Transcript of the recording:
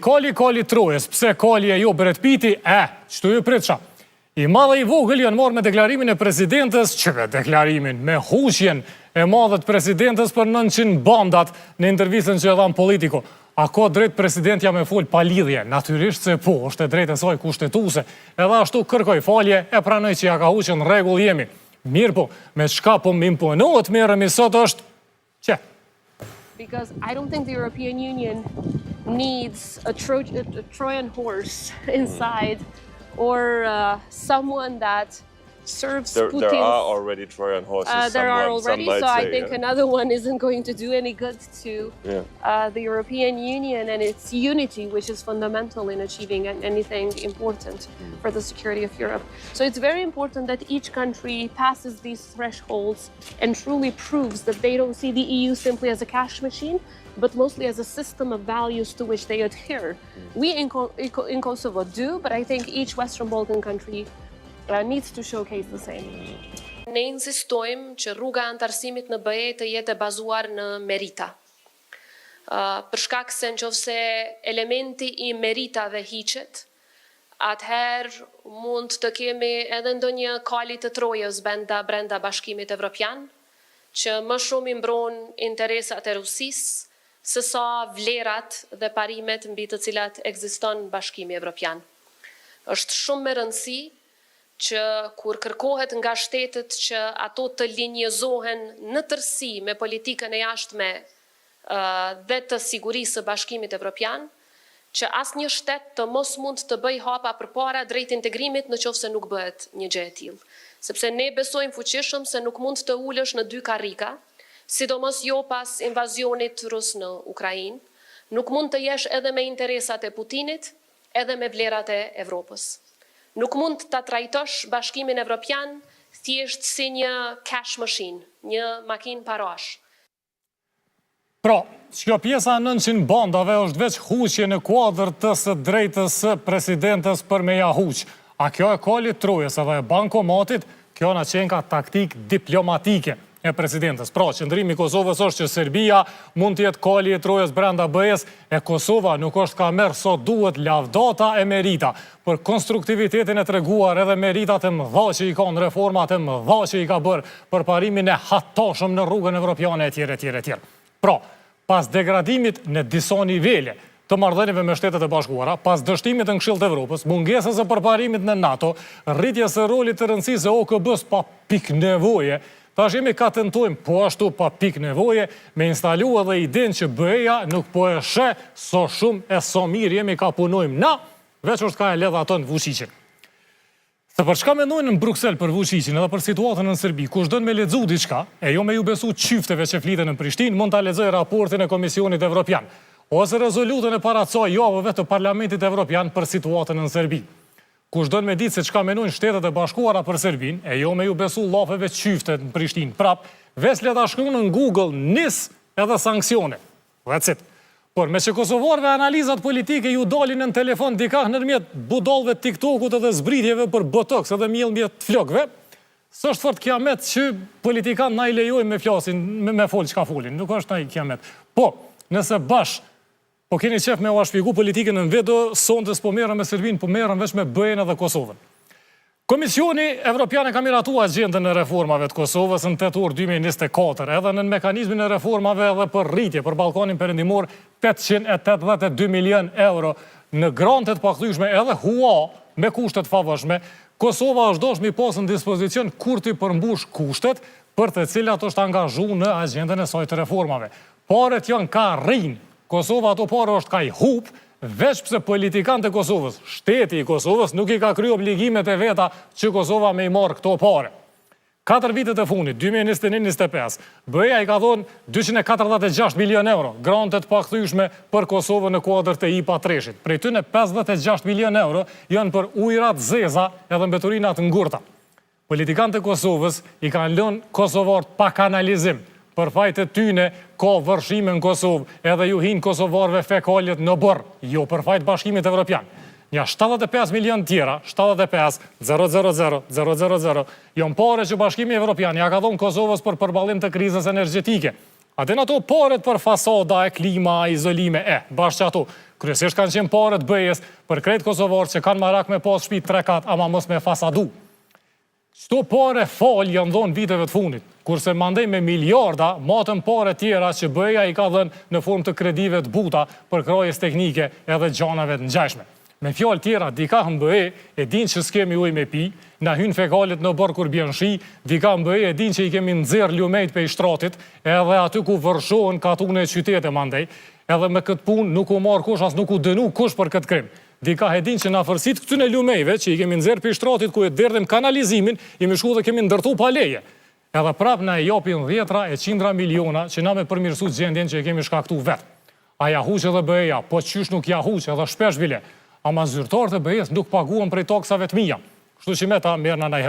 Kali Trojës, pse kali e jo Brad Pitti, qëtu ju pritësha. I madhe i vogël janë marrë me deklarimin e presidentës, që me deklarimin, me hushjen e madhet presidentës për 900 bandat në intervjistën që e dhamë Politico. A ka drejt presidentja me full pa lidhje? Natyrisht se po, është e drejt e saj kushtetuse. Edhe ashtu kërkoj falje, e pranoj që ja ka huqen rregull jemi. Mirë po, me çka po më imponohet merremi sot është që? Because I don't think the European Union needs a Trojan horse inside or someone that serves Putin. There are already Trojan horses. There are already, so I think another one isn't going to do any good to the European Union and its unity, which is fundamental in achieving anything important for the security of Europe. So it's very important that each country passes these thresholds and truly proves that they don't see the EU simply as a cash machine, but mostly as a system of values to which they adhere. We in Kosovo do, but I think each Western Balkan country needs to showcase the same. Ne insistojmë që rruga antarësimit në BE të jetë e bazuar në merita. Për shkak se nëse elementi i meritave hiqet, atëherë mund të kemi edhe ndonjë kali të Trojës brenda Bashkimit Evropian, që më shumë i mbron interesat e Rusisë, sesa vlerat dhe parimet mbi të cilat ekziston Bashkimi Evropian. Është shumë me rëndësi që kur kërkohet nga shtetet që ato të linjëzohen në tërësi me politikën e jashtme dhe të sigurisë së Bashkimit Evropian, që asnjë shtet të mos mund të bëj hapa përpara drejt integrimit në qoftë se nuk bëhet një gjë e tillë. Sepse ne besojmë fuqishëm se nuk mund të ulesh në dy karrika, sidomos jo pas invazionit rus në Ukrainë, nuk mund të jesh edhe me interesat e Putinit, edhe me vlerat e Evropës. Nuk mund të trajtosh Bashkimin Evropian thjesht si një cash machine, një makinë parash. Pra, kjo pjesa 900 bandave është veç huqje në kuadër të së drejtës së presidentës për me ja huq. A kjo e kali Trojës edhe e bankomatit, kjo na qenë ka taktik diplomatike e presidentës. Pra, qëndrimi i Kosovës është që Serbia mund të jetë kali i Trojës brenda BE-s, e Kosova nuk është ka merë sot duhet lavdata e merita për konstruktivitetin e treguar edhe meritat e mëdha që i ka në reformat e mëdha që i ka bërë për parimin e hatashëm në rrugën evropiane etj. Pra, pas degradimit në disa nivele të marrëdhënieve me Shtetet e Bashkuara, pas dështimit në Këshillit të Evropës, mungesës së përparimit në NATO, rritjes së rolit të rëndësisë së OKB-s pa pikë nevoje, tash jemi ka tentojmë po ashtu pa pikë nevoje me instalu edhe idenë që BE-ja nuk po e sheh so shumë e so mirë jemi ka punojmë na, veç është ka e ledha ato në Vučićin. Se për çka mendojnë në Bruksel për Vučićin edhe për situatën në Serbi, kush don me lexu diçka, e jo me ju besu çifteve që fliten në Prishtinë, mund ta lexoj raportin e Komisionit Evropian ose rezolutën e paracoj javëve të Parlamentit Evropian për situatën në Serbi. Kush do në me ditë se çka menojnë Shtetet e Bashkuara për Serbin, e jo me ju besu llafeve qyftet në Prishtinë prap, veç le ta shkruani në Google NIS edhe sanksione. That's it. Por me që kosovarve analizat politike ju dalin në telefon dika nërmjet budallëve TikTokut edhe zbritjeve për botox edhe mjellmjet flokëve, s'është fort kiamet që politikan na i lejojnë me flasin, me fol çka folin, nuk është ai kiamet. Po, nëse po keni qef me u shpjegu politikën në vetë, sonte s'po merrem me Serbinë, po merrem veç me BE-n edhe Kosovën. Komisioni Evropian e ka miratuar agjendën e reformave të Kosovës në tetor 2024, edhe në mekanizmin e reformave edhe për rritje për Ballkanin Perëndimor 882 milion euro në grantet pakthyeshme edhe hua me kushtet favërshme. Kosova është dashur mi pas në dispozicion kur të përmbush kushtet për të cilat është angazhuar në agjendën e saj të reformave. Paret janë ka rrinë. Kosova ato parë është ka i hup, veç pse politikanët e Kosovës, shteti i Kosovës nuk i ka kryer obligimet e veta që Kosova me i marrë këto pare. 4 vitet e fundit, 2021-2025, BE-ja i ka thonë 246 milion euro, grantet pakthyeshme për Kosovën në kuadër të IPA 3-shit. Prej tyne 56 milion euro janë për ujrat zeza edhe mbeturinat ngurta. Politikanët e Kosovës i kanë lënë kosovarët pa kanalizim. Për fajt e tyne ka vërshime në Kosovë, edhe ju hinë kosovarve fekaljet në bërë, jo për fajt Bashkimit Evropian. Nja 75 milion tjera, 75.000.000, janë pare që Bashkimi Evropian ja ka dhonë Kosovës për përballim të krizës energjetike. Atë në ato paret për fasada, e klima, izolime, bashkë që ato. Kryesisht kanë qenë paret bëjes për krejt kosovarë që kanë marak me pas shtëpi 3 kat, ama mos me fasadu. Qëto pare fal janë dhonë viteve të fundit, kurse mandej me miliarda, matën pare tjera që bëja i ka dhenë në formë të kredive të buta për krojes teknike edhe gjanave të ngjashme. Me fjalë tjera, dika MBE e din që s'kemi ujë me pi, na hyn fekalet në borë kur bjen shi, dika MBE e din që i kemi nxerr lumejt pe i shtratit, edhe aty ku vërshohen katune e qytete mandej, edhe me këtë punë nuk u marr kush as nuk u dënu kush për këtë krim. Dika e din që në afërsit këtyne lumejve që i kemi nxerr pe i shtratit ku e derdhim kanalizimin, i më shku dhe kemi ndërtu pa leje. Edhe prap na e japin 10 e 100 miliona që na me përmirësu gjendjen që e kemi shkaktu vetë. A ja huq edhe BE-ja, po qysh nuk ja huq edhe shpesh bile. Ama zyrtarët e BE-s nuk paguan prej taksave të mia. Kështu që me ta merrna ndaj